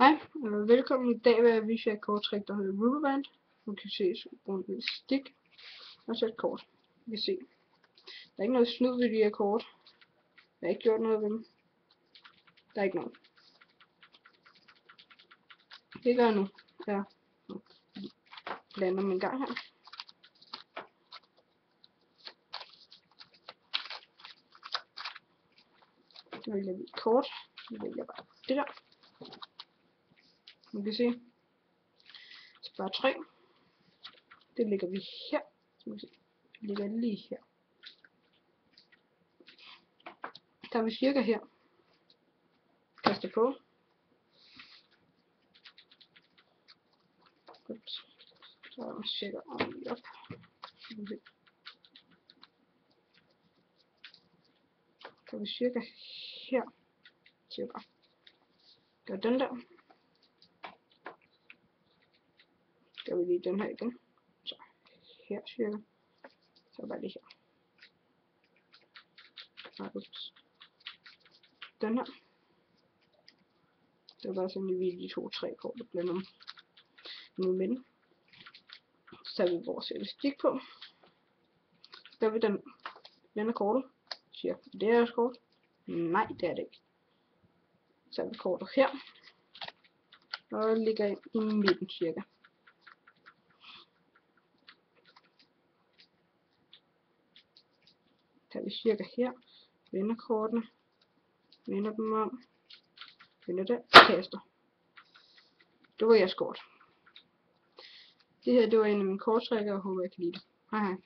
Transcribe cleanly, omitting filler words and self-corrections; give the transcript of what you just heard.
Hej, velkommen. I dag vil jeg vise jer et korttræk, der hedder Rubberband. Du kan se, så bruger en stik og så et kort. Vi kan se. Der er ikke noget snyd ved de her kort. Jeg har ikke gjort noget ved dem. Der er ikke noget. Det gør jeg nu. Ja. Blander dem en gang her. Så vælger vi et kort. Så vælger jeg bare det der. Man kan se. Så bare 3. Det lægger vi her. Så man kan se. Det ligger lige her. Der er vi cirka her. Kaster på. Godt. Så sætter ordentligt op. Så er vi cirka her. Så jeg bare gør den der. Gør vi lige den her igen. Så her cirka. Så bare lige her. Den her. Det var bare sådan, vi de 2-3 kort, der blander dem nu med den. Så tager vi vores elastik på. Så gør vi den blander kortet. Siger, det er også kort. Nej, det er det ikke. Så tager vi kortet her. Og ligger ind i midten cirka. Tager vi cirka her. Vender kortene. Vender dem om. Vender det. Kaster. Det var jeres kort. Det her, det var en af mine korttrækker, og jeg håber, I kan lide det. Hej hej.